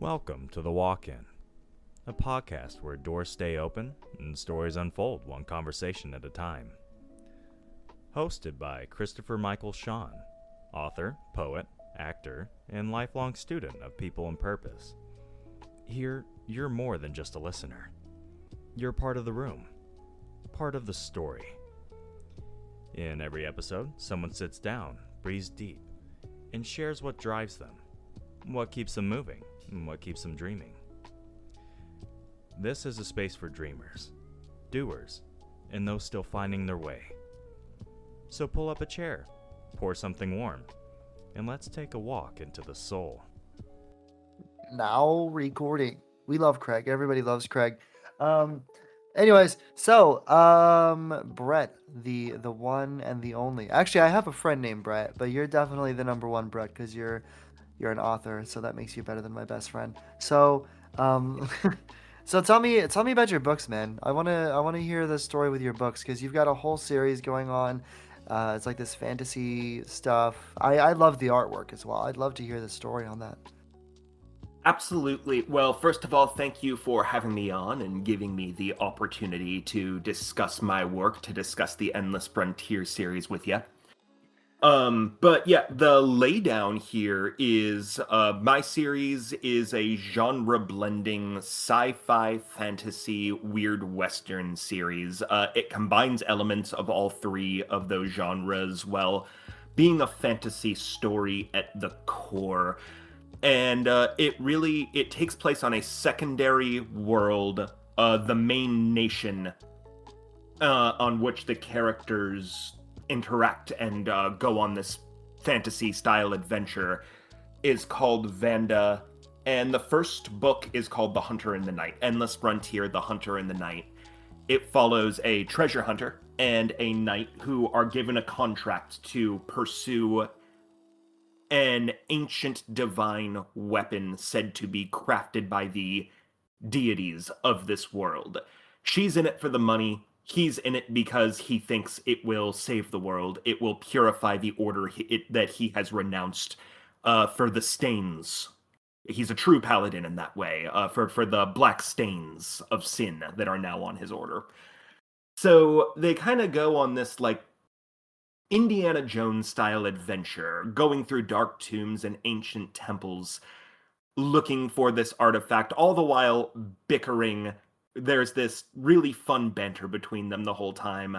Welcome to The Walk-In, a podcast where doors stay open and stories unfold one conversation at a time. Hosted by Christopher Michael Sean, author, poet, actor, and lifelong student of people and purpose. Here, you're more than just a listener. You're part of the room, part of the story. In every episode, someone sits down, breathes deep, and shares what drives them, what keeps them moving, and what keeps them dreaming. This is a space for dreamers, doers, and those still finding their way. So pull up a chair, pour something warm, and let's take a walk into the soul. Now recording. We love Craig. Everybody loves Craig. Um, anyways, Brett, the one and the only. Actually, I have a friend named Brett, but you're definitely the number one, Brett, because you're an author, so that makes you better than my best friend. Um, so tell me about your books, man. I wanna hear the story with your books because you've got a whole series going on. It's like this fantasy stuff. I love the artwork as well. I'd love to hear the story on that. Absolutely. Well, first of all, thank you for having me on and giving me the opportunity to discuss my work, to discuss the Endless Frontier series with you. But yeah, the laydown here is my series is a genre blending sci-fi, fantasy, weird western series. It combines elements of all three of those genres while being a fantasy story at the core. And it takes place on a secondary world, the main nation on which the characters interact and go on this fantasy style adventure is called Vanda, and the first book is called The Hunter in the Night, Endless Frontier, The Hunter in the Night. It follows a treasure hunter and a knight who are given a contract to pursue an ancient divine weapon said to be crafted by the deities of this world. She's in it for the money. He's in it because he thinks it will save the world. It will purify the order that he has renounced for the stains. He's a true paladin in that way, for the black stains of sin that are now on his order. So they kind of go on this like Indiana Jones style adventure, going through dark tombs and ancient temples, looking for this artifact, all the while bickering. There's this really fun banter between them the whole time.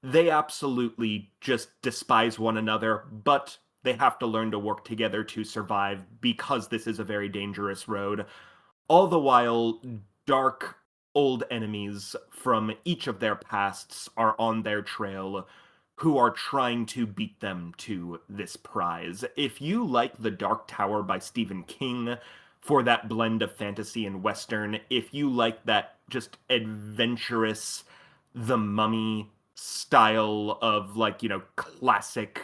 They absolutely just despise one another, but they have to learn to work together to survive because this is a very dangerous road. All the while, dark old enemies from each of their pasts are on their trail who are trying to beat them to this prize. If you like The Dark Tower by Stephen King for that blend of fantasy and western, if you like that just adventurous The Mummy style of classic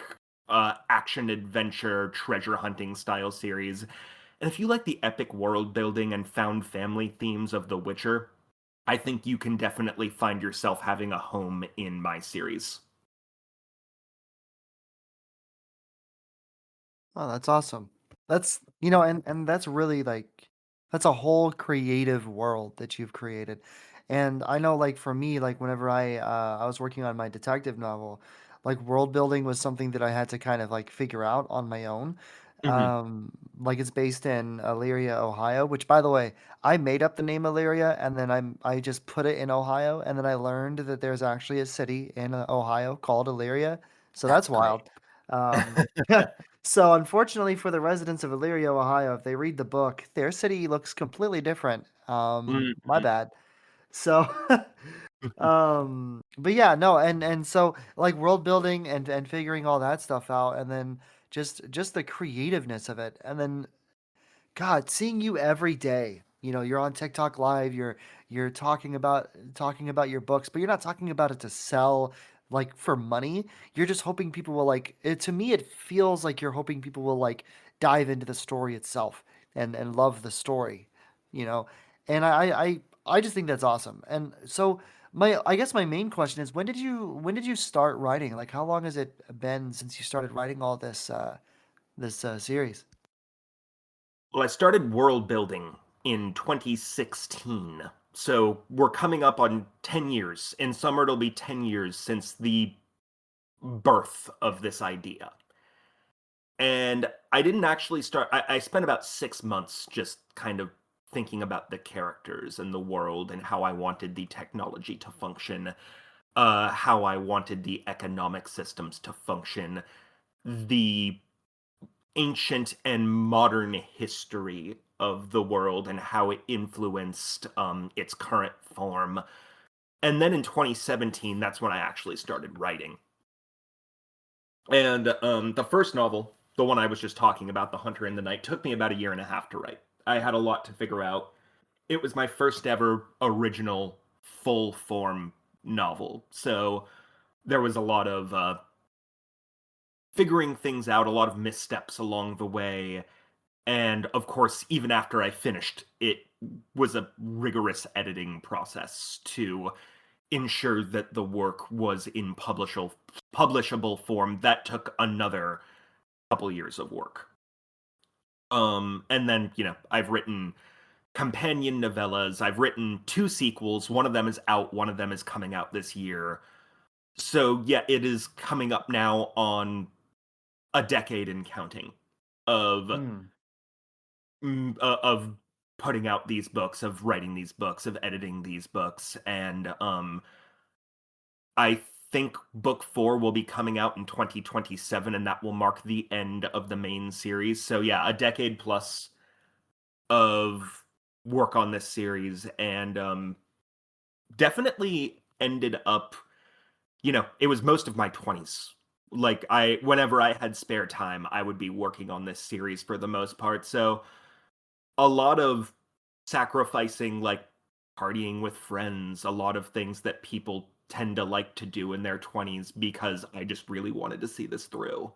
action adventure treasure hunting style series, and if you like the epic world building and found family themes of The Witcher, I think you can definitely find yourself having a home in my series. Oh, that's awesome. And that's really like that's a whole creative world that you've created. And I know like for me, like whenever I was working on my detective novel, like world building was something that I had to kind of like figure out on my own. Mhm. Like it's based in Elyria, Ohio, which by the way, I made up the name Elyria and then I just put it in Ohio and then I learned that there's actually a city in Ohio called Elyria. So that's That's great. wild. Um, So, unfortunately for the residents of Elyria, Ohio, if they read the book, their city looks completely different. My Mhm. bad. So, but yeah, no, and so like world building and figuring all that stuff out, and then just the creativeness of it, and then God, seeing you every day. You know, you're on TikTok live, you're talking about your books, but you're not talking about it to sell like for money. You're just hoping people will like it to me it feels like you're hoping people will like dive into the story itself and love the story, you know. And I just think that's awesome. And so my I guess my main question is when did you start writing? Like how long has it been since you started writing all this series? Well, I started world building in 2016. So we're coming up on 10 years. In summer, it'll be 10 years since the birth of this idea. And I didn't actually start, I spent about 6 months just kind of thinking about the characters and the world and how I wanted the technology to function, how I wanted the economic systems to function, the ancient and modern history of the world and how it influenced its current form. And then in 2017, that's when I actually started writing. And the first novel, the one I was just talking about, The Hunter in the Night, took me about a year and a half to write. I had a lot to figure out. It was my first ever original full form novel. So there was a lot of figuring things out, a lot of missteps along the way. And of course, even after I finished, it was a rigorous editing process to ensure that the work was in publishable form. That took another couple years of work. And then, I've written companion novellas. I've written two sequels. One of them is out, one of them is coming out this year. So, yeah, it is coming up now on a decade and counting of Hmm. of putting out these books, of writing these books, of editing these books, and I think book 4 will be coming out in 2027, and that will mark the end of the main series. So yeah, a decade plus of work on this series, and definitely ended up, it was most of my 20s. Like whenever I had spare time, I would be working on this series for the most part. So a lot of sacrificing, like partying with friends, a lot of things that people tend to like to do in their 20s because I just really wanted to see this through.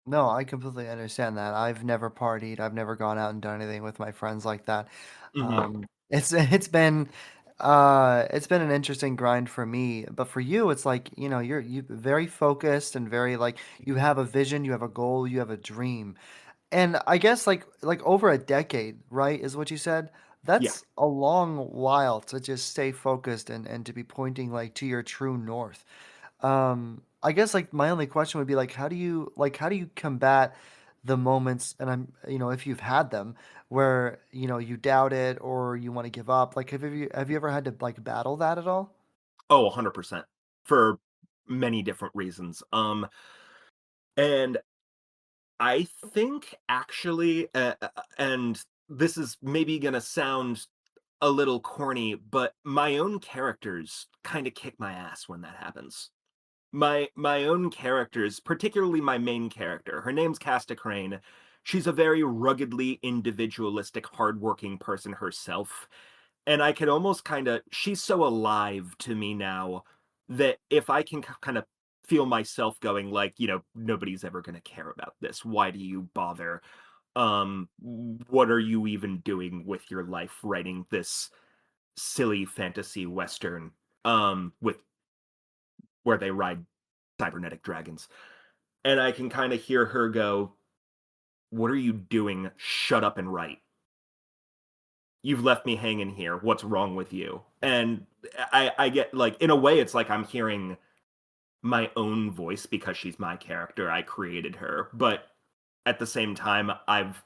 No, I completely understand that. I've never partied. I've never gone out and done anything with my friends like that. Hmm. It's been an interesting grind for me, but for you, it's like, you very focused and very like you have a vision, you have a goal, you have a dream. And I guess like over a decade, right, is what you said? Yeah. That's a long while to just stay focused and to be pointing like to your true north. I guess like my only question would be like how do you combat the moments and if you've had them where you doubt it or you want to give up? Like have you ever had to like battle that at all? Oh, 100%. For many different reasons. And I think actually, and this is maybe gonna sound a little corny, but my own characters kind of kick my ass when that happens. My own characters, particularly my main character, her name's Casta Crane. She's a very ruggedly individualistic, hardworking person herself. And I can almost kind of, she's so alive to me now that if I can kind of feel myself going like, nobody's ever going to care about this. Why do you bother? What are you even doing with your life writing this silly fantasy western with where they ride cybernetic dragons? And I can kind of hear her go, "What are you doing? Shut up and write. You've left me hanging here. What's wrong with you?" And I get like, in a way, it's like I'm hearing my own voice because she's my character. I created her. But at the same time, I've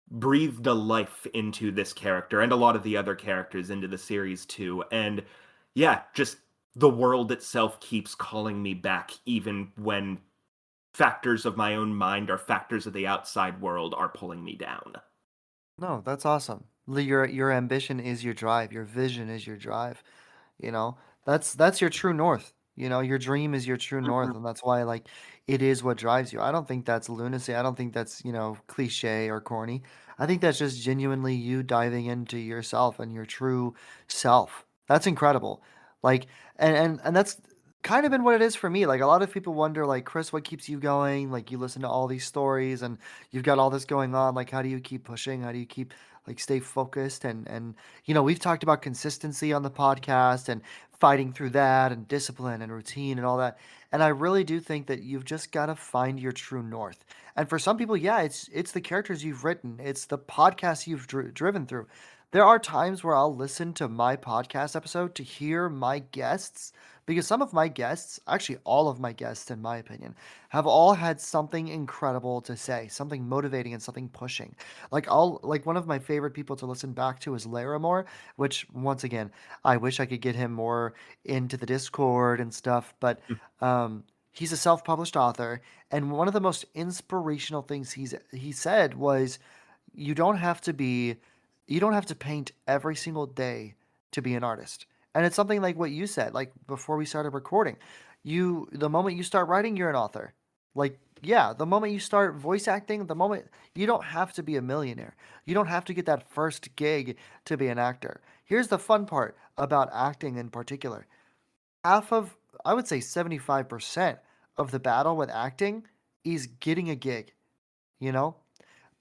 breathed a life into this character and a lot of the other characters into the series too. And yeah, just the world itself keeps calling me back, even when factors of my own mind or factors of the outside world are pulling me down. No, that's awesome. Your ambition is your drive. Your vision is your drive. You know, that's your true north. Your dream is your true Mhm. north, and that's why like it is what drives you. I don't think that's lunacy. I don't think that's, cliche or corny. I think that's just genuinely you diving into yourself and your true self. That's incredible. Like and that's kind of been what it is for me. Like a lot of people wonder, like, Chris, what keeps you going? Like you listen to all these stories and you've got all this going on. Like, how do you keep pushing? How do you keep like stay focused? And we've talked about consistency on the podcast and fighting through that and discipline and routine and all that. And I really do think that you've just got to find your true north. And for some people, yeah, it's the characters you've written, it's the podcast you've driven through. There are times where I'll listen to my podcast episode to hear my guests because some of my guests, actually all of my guests in my opinion, have all had something incredible to say, something motivating and something pushing. Like one of my favorite people to listen back to is Larimore, which once again, I wish I could get him more into the Discord and stuff, but he's a self-published author, and one of the most inspirational things he said was you don't have to be you don't have to paint every single day to be an artist. And it's something like what you said, like before we started recording. The moment you start writing, you're an author. Like, yeah, the moment you start voice acting, the moment you don't have to be a millionaire. You don't have to get that first gig to be an actor. Here's the fun part about acting in particular. Half of, I would say 75% of the battle with acting is getting a gig, you know?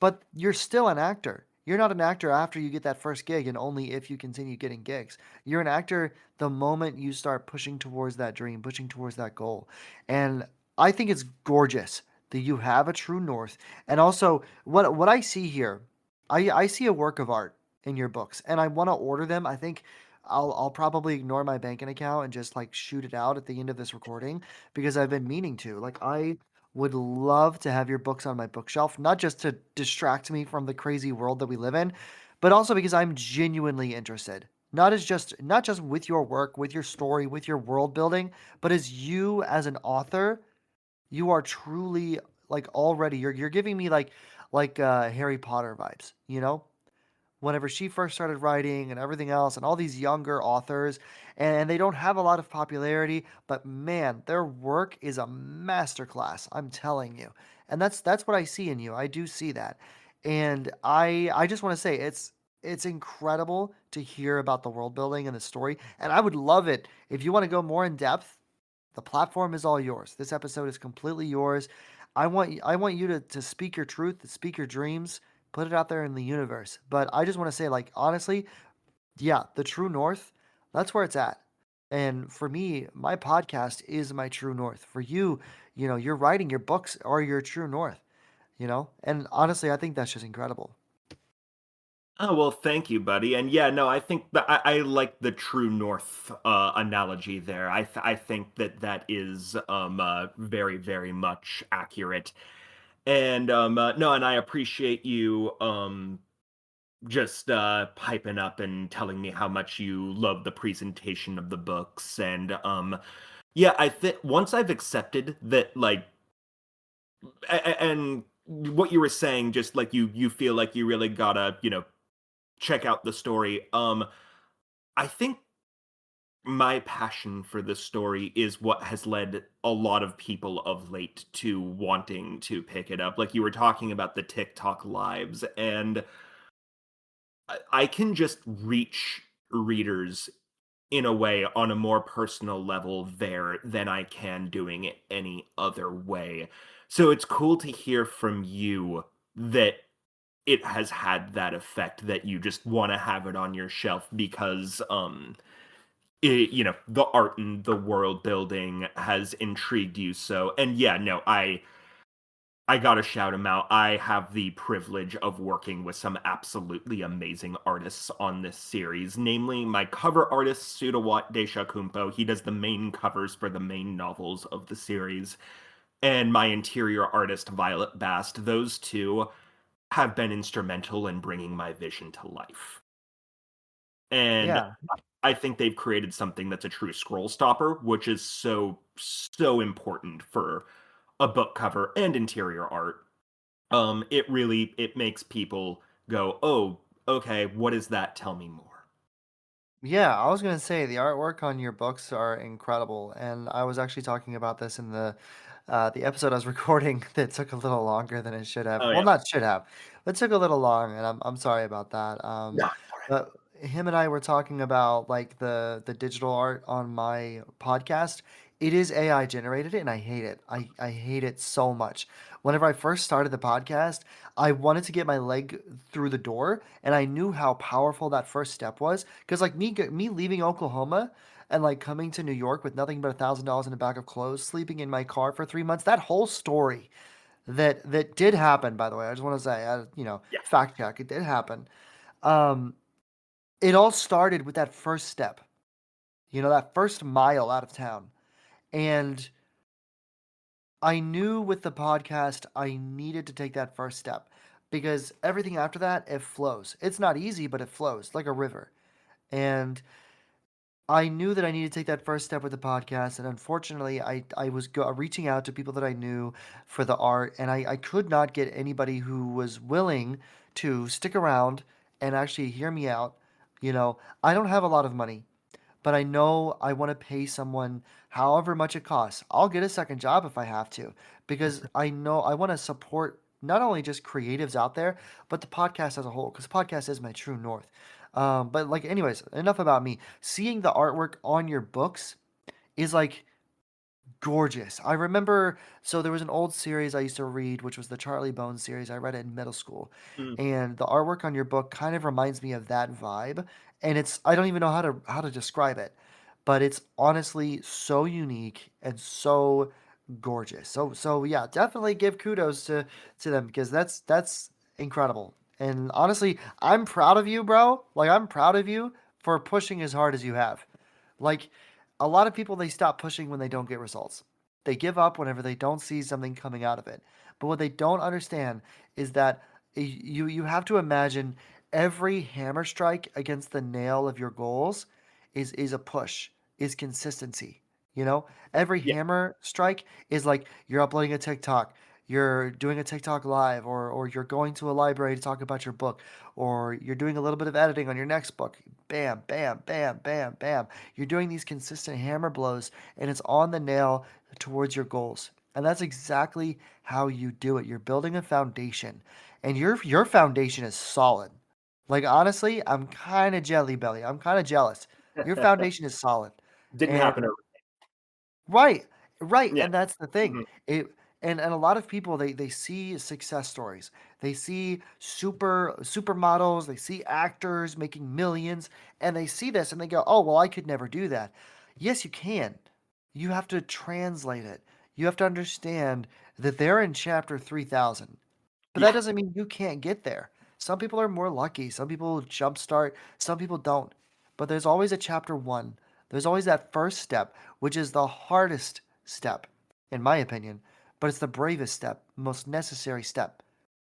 But you're still an actor. You're not an actor after you get that first gig and only if you continue getting gigs. You're an actor the moment you start pushing towards that dream, pushing towards that goal. And I think it's gorgeous that you have a true north. And also, what I see here, I see a work of art in your books, and I want to order them. I think I'll probably ignore my banking account and just like shoot it out at the end of this recording because I've been meaning to. Like I would love to have your books on my bookshelf, not just to distract me from the crazy world that we live in, but also because I'm genuinely interested. Not just with your work, with your story, with your world building, but as you as an author, you are truly like already you're giving me like Harry Potter vibes, you know? Whenever she first started writing and everything else, and all these younger authors, and they don't have a lot of popularity, but man, their work is a masterclass. I'm telling you, and that's what I see in you. I do see that, and I just want to say it's incredible to hear about the world building and the story, and I would love it if you want to go more in depth. The platform is all yours. This episode is completely yours. I want you to speak your truth, to speak your dreams, put it out there in the universe. But I just want to say, like, honestly, yeah, the true north, that's where it's at. And for me, my podcast is my true north. For you, you're writing your books are your true north. And honestly, I think that's just incredible. Oh, well, thank you, buddy. And yeah, no, I think that I like the true north analogy there. I think that that is very, very much accurate. And no, and I appreciate you just piping up and telling me how much you love the presentation of the books. And yeah, I think once I've accepted that, like, and what you were saying, just like you feel like you really gotta, check out the story. I think my passion for this story is what has led a lot of people of late to wanting to pick it up. Like you were talking about the TikTok lives, and I can just reach readers in a way on a more personal level there than I can doing it any other way. So it's cool to hear from you that it has had that effect, that you just want to have it on your shelf because the art and the world building has intrigued you. So, and yeah, no, I gotta shout him out. I have the privilege of working with some absolutely amazing artists on this series, namely my cover artist, Sudawat Deshakumpo. He does the main covers for the main novels of the series, and my interior artist, Violet Bast. Those two have been instrumental in bringing my vision to life. And Yeah. I think they've created something that's a true scroll stopper, which is so, so important for a book cover and interior art. It makes people go, "Oh, okay, what is that? Tell me more." Yeah, I was gonna say the artwork on your books are incredible, and I was actually talking about this in the episode I was recording that took a little longer than it should have. Oh Well, yeah. not should have, but took a little long, and I'm sorry about that. No, it's all right. But him and I were talking about like the digital art on my podcast. It is AI generated and I hate it. I hate it so much. Whenever I first started the podcast, I wanted to get my leg through the door and I knew how powerful that first step was. Because like me leaving Oklahoma and like coming to New York with nothing but $1,000 in a bag of clothes, sleeping in my car for 3 months, that whole story that did happen, by the way. I just want to say, Yeah. fact check, it did happen. Um, it all started with that first step, that first mile out of town. And I knew with the podcast I needed to take that first step because everything after that, it flows. It's not easy, but it flows like a river. And I knew that I needed to take that first step with the podcast. And unfortunately, I was reaching out to people that I knew for the art, and I could not get anybody who was willing to stick around and actually hear me out. I don't have a lot of money, but I know I want to pay someone however much it costs. I'll get a second job if I have to because I know I want to support not only just creatives out there, but the podcast as a whole because the podcast is my true north. But like, anyways, enough about me. Seeing the artwork on your books is like gorgeous. I remember, so there was an old series I used to read, which was the Charlie Bones series. I read it in middle school. Mm. And the artwork on your book kind of reminds me of that vibe. And I don't even know how to describe it, but it's honestly so unique and so gorgeous. So yeah, definitely give kudos to them because that's incredible. And honestly, I'm proud of you, bro. Like I'm proud of you for pushing as hard as you have. Like a lot of people, they stop pushing when they don't get results. They give up whenever they don't see something coming out of it. But what they don't understand is that you have to imagine every hammer strike against the nail of your goals is a push, is consistency. Every Yeah. hammer strike is like you're uploading a TikTok, you're doing a TikTok live, or you're going to a library to talk about your book, or you're doing a little bit of editing on your next book. Bam, bam, bam, bam, bam. You're doing these consistent hammer blows, and it's on the nail towards your goals. And that's exactly how you do it. You're building a foundation, and your foundation is solid. Like honestly, I'm kind of jelly belly. I'm kind of jealous. Your foundation is solid, Didn't happen and over. right, right, Yeah. and that's the thing. Mhm. It and a lot of people they see success stories. They see supermodels, they see actors making millions, and they see this and they go, "Oh, well, I could never do that." Yes, you can. You have to translate it. You have to understand that they're in chapter 3000. But that Yeah. doesn't mean you can't get there. Some people are more lucky. Some people jumpstart. Some people don't. But there's always a chapter one. There's always that first step, which is the hardest step, in my opinion. But it's the bravest step, most necessary step.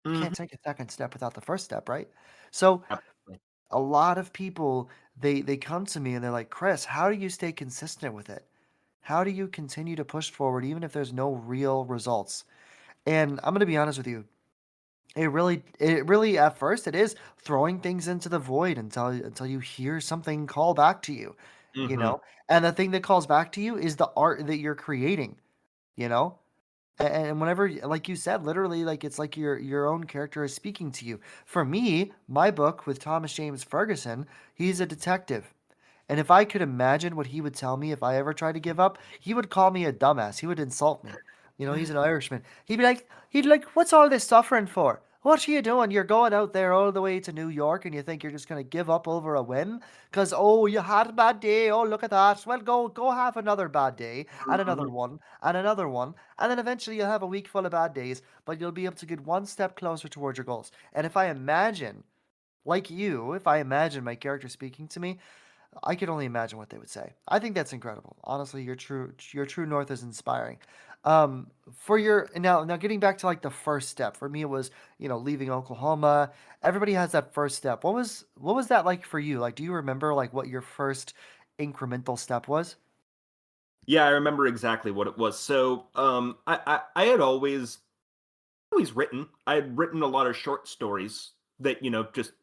You Mhm. can't take a second step without the first step, right? So Absolutely. a lot of people they come to me and they're like, Chris, how do you stay consistent with it? How do you continue to push forward even if there's no real results? And I'm gonna be honest with you. It really, at first, it is throwing things into the void until you hear something call back to you, you Mhm. know. And the thing that calls back to you is the art that you're creating, you know. And whenever, like you said, literally, like it's like your own character is speaking to you. For me, my book with Thomas James Ferguson, he's a detective. And if I could imagine what he would tell me if I ever tried to give up, he would call me a dumbass. He would insult me. He's an Irishman. He'd like, what's all this suffering for? What are you doing? You're going out there all the way to New York and you think you're just going to give up over a whim? Because, oh, you had a bad day. Oh, look at that. Well, go have another bad day and another Mhm. one and another one. And then eventually you'll have a week full of bad days, but you'll be able to get one step closer towards your goals. And if I imagine, like you, if I imagine my character speaking to me, I could only imagine what they would say. I think that's incredible. Honestly, your true north is inspiring. For your now getting back to like the first step. For me it was, leaving Oklahoma. Everybody has that first step. What was that like for you? Like do you remember like what your first incremental step was? Yeah, I remember exactly what it was. So, I had always written. I had written a lot of short stories that just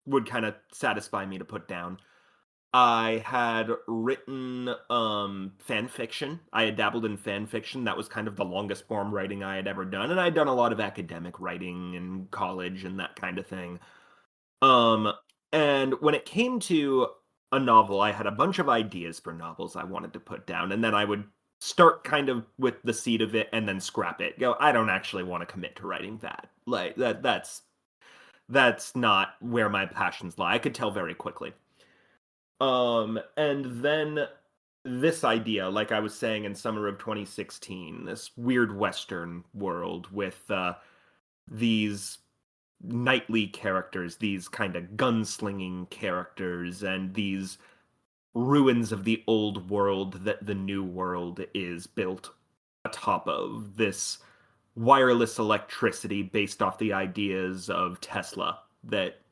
would kind of satisfy me to put down. I had written fan fiction. I had dabbled in fan fiction. That was kind of the longest form writing I had ever done, and I'd done a lot of academic writing in college and that kind of thing. Um, and when it came to a novel, I had a bunch of ideas for novels I wanted to put down, and then I would start kind of with the seed of it and then scrap it. Go, I don't actually want to commit to writing that. Like that's not where my passions lie. I could tell very quickly. And then this idea, like I was saying in summer of 2016, this weird Western world with these knightly characters, these kind of gunslinging characters, and these ruins of the old world that the new world is built atop of. This wireless electricity based off the ideas of Tesla that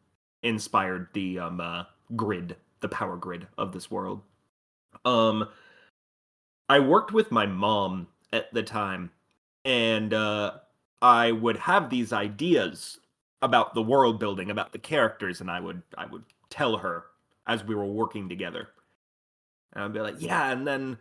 inspired the grid, the power grid of this world. Um, I worked with my mom at the time, and I would have these ideas about the world building, about the characters, and I would tell her as we were working together. And I'd be like, yeah, and then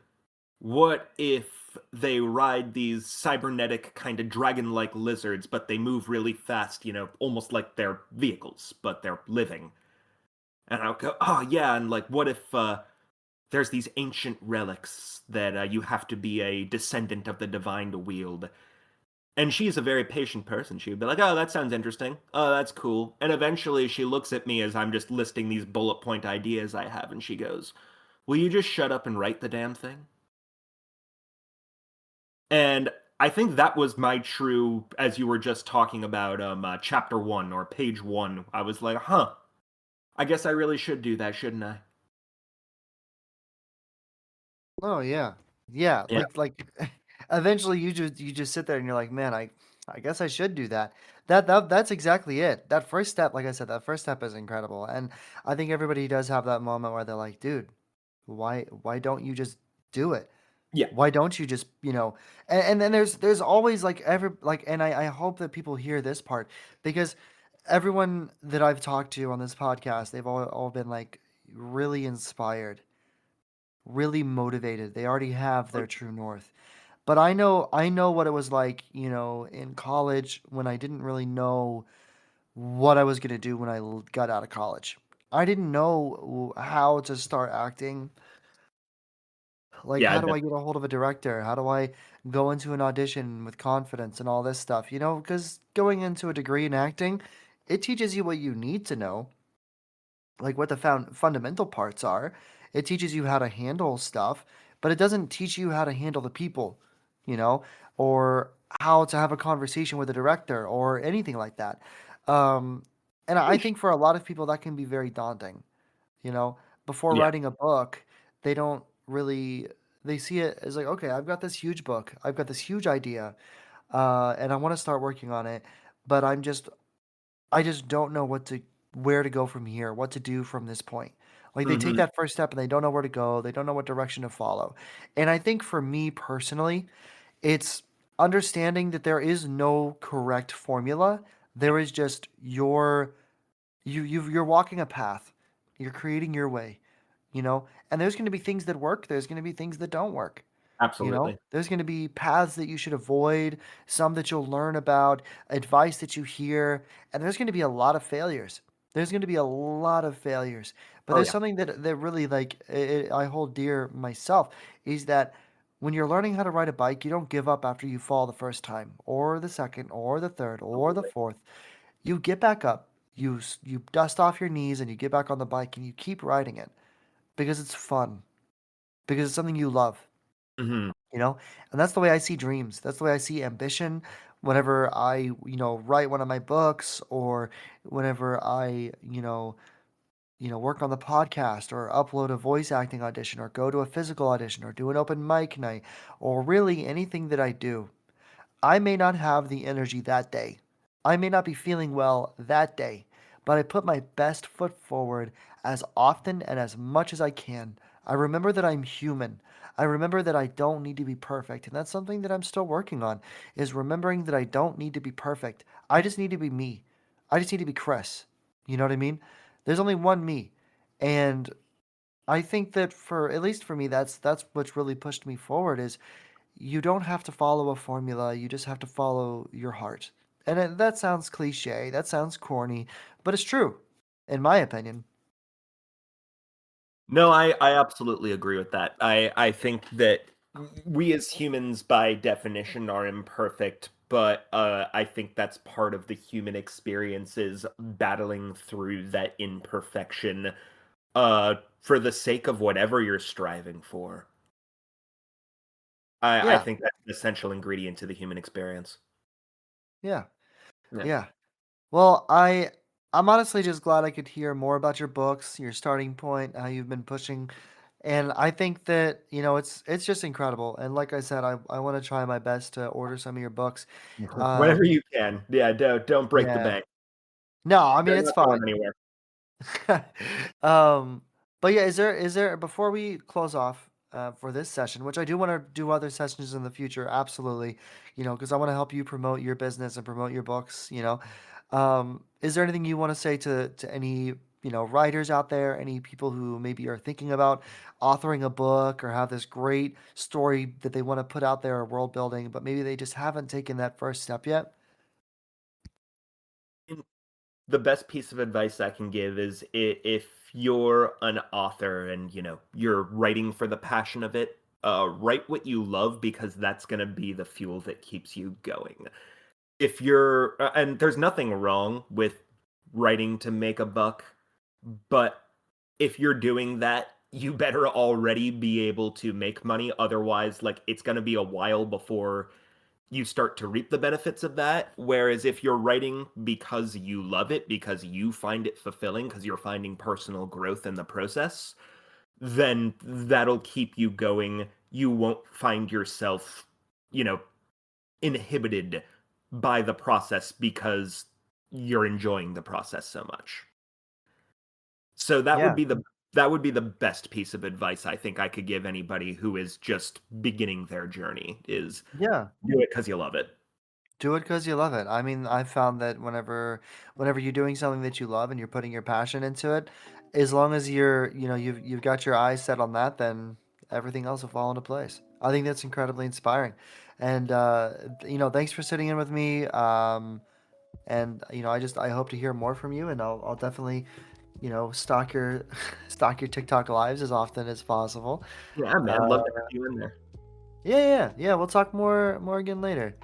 what if they ride these cybernetic kind of dragon-like lizards, but they move really fast, almost like they're vehicles, but they're living. And I'll go, oh yeah, and like what if there's these ancient relics that you have to be a descendant of the divine to wield. And she's a very patient person. She would be like, oh, that sounds interesting. Oh, that's cool. And eventually she looks at me as I'm just listing these bullet point ideas I have, and she goes, will you just shut up and write the damn thing? And I think that was my true, as you were just talking about chapter 1 or page 1. I was like, huh, I guess I really should do that, shouldn't I? Oh yeah, yeah. Yeah. Like, eventually you just sit there and you're like, man, I guess I should do that. That's exactly it. That first step, like I said, that first step is incredible, and I think everybody does have that moment where they're like, dude, why don't you just do it? Yeah. Why don't you just, and then there's always like and I hope that people hear this part because everyone that I've talked to on this podcast, they've all been like really inspired, really motivated. They already have their true north. But I know what it was like, in college when I didn't really know what I was going to do when I got out of college. I didn't know how to start acting. Like, Yeah. how do I get a hold of a director? How do I go into an audition with confidence and all this stuff? Because going into a degree in acting, it teaches you what you need to know, like what the fundamental parts are. It teaches you how to handle stuff, but it doesn't teach you how to handle the people, you know, or how to have a conversation with a director or anything like that. Um, and I think for a lot of people that can be very daunting. You know, before Yeah. writing a book, they don't really they see it as like, okay, I've got this huge book, I've got this huge idea, and I want to start working on it, but I just don't know where to go from here, what to do from this point. Like they take Hmm. that first step and they don't know where to go, they don't know what direction to follow. And I think for me personally, it's understanding that there is no correct formula. There is just you're walking a path. You're creating your way, and there's going to be things that work, there's going to be things that don't work. Absolutely. There's going to be paths that you should avoid, some that you'll learn about, advice that you hear, and there's going to be a lot of failures. There's going to be a lot of failures. But Oh there's yeah. something that really like I hold dear myself is that when you're learning how to ride a bike, you don't give up after you fall the first time or the second or the third or the Absolutely. fourth. You get back up, you dust off your knees and you get back on the bike and you keep riding it because it's fun, because it's something you love, Hmm. you know? And that's the way I see dreams. That's the way I see ambition whenever I, write one of my books or whenever I, work on the podcast or upload a voice acting audition or go to a physical audition or do an open mic night or really anything that I do. I may not have the energy that day. I may not be feeling well that day, but I put my best foot forward as often and as much as I can. I remember that I'm human. I remember that I don't need to be perfect, and that's something that I'm still working on, is remembering that I don't need to be perfect. I just need to be me. I just need to be Chris. You know what I mean? There's only one me. And I think that for at least for me that's what's really pushed me forward is you don't have to follow a formula, you just have to follow your heart. And that sounds cliche, that sounds corny, but it's true, in my opinion. No, I absolutely agree with that. I think that we as humans, by definition, are imperfect, but I think that's part of the human experience is battling through that imperfection for the sake of whatever you're striving for. I Yeah, think that's an essential ingredient to the human experience. yeah, Yeah. yeah. Well, I'm honestly just glad I could hear more about your books, your starting point, how you've been pushing, and I think that it's just incredible. And like I said, I want to try my best to order some of your books. Whatever Um, you can. Yeah, don't break the yeah. bank. No, I mean They're it's not going fine. anywhere. um, but yeah, is there before we close off for this session, which I do want to do other sessions in the future, absolutely, because I want to help you promote your business and promote your books. Is there anything you want to say to any writers out there, any people who maybe are thinking about authoring a book or have this great story that they want to put out there or world building, but maybe they just haven't taken that first step yet? The best piece of advice I can give is if you're an author and you're writing for the passion of it, write what you love because that's going to be the fuel that keeps you going. If you're and there's nothing wrong with writing to make a buck, but if you're doing that, you better already be able to make money. Otherwise, like, it's going to be a while before you start to reap the benefits of that. Whereas if you're writing because you love it, because you find it fulfilling, because you're finding personal growth in the process, then that'll keep you going. You won't find yourself, you know, inhibited by the process because you're enjoying the process so much. So Yeah, that would be the best piece of advice I think I could give anybody who is just beginning their journey is yeah. do it because you love it. Do it because you love it. I mean, I've found that whenever you're doing something that you love and you're putting your passion into it, as long as you've got your eyes set on that, then everything else will fall into place. I think that's incredibly inspiring. And thanks for sitting in with me. And I hope to hear more from you, and I'll definitely stalk your stalk your TikTok lives as often as possible. Yeah, man, Uh, love to have you in there. yeah, yeah, yeah. We'll talk more again later.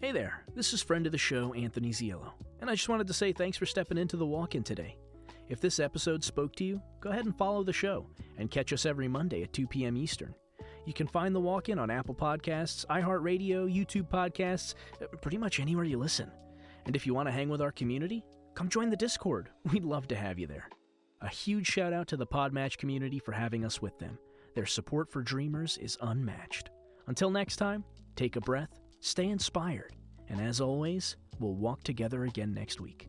Hey there, this is friend of the show, Anthony Ziello, and I just wanted to say thanks for stepping into the walk-in today. If this episode spoke to you, go ahead and follow the show, and catch us every Monday at 2 p.m. Eastern. You can find the walk-in on Apple Podcasts, iHeartRadio, YouTube Podcasts, pretty much anywhere you listen. And if you want to hang with our community, come join the Discord. We'd love to have you there. A huge shout out to the Podmatch community for having us with them. Their support for dreamers is unmatched. Until next time, take a breath, stay inspired, and as always, we'll walk together again next week.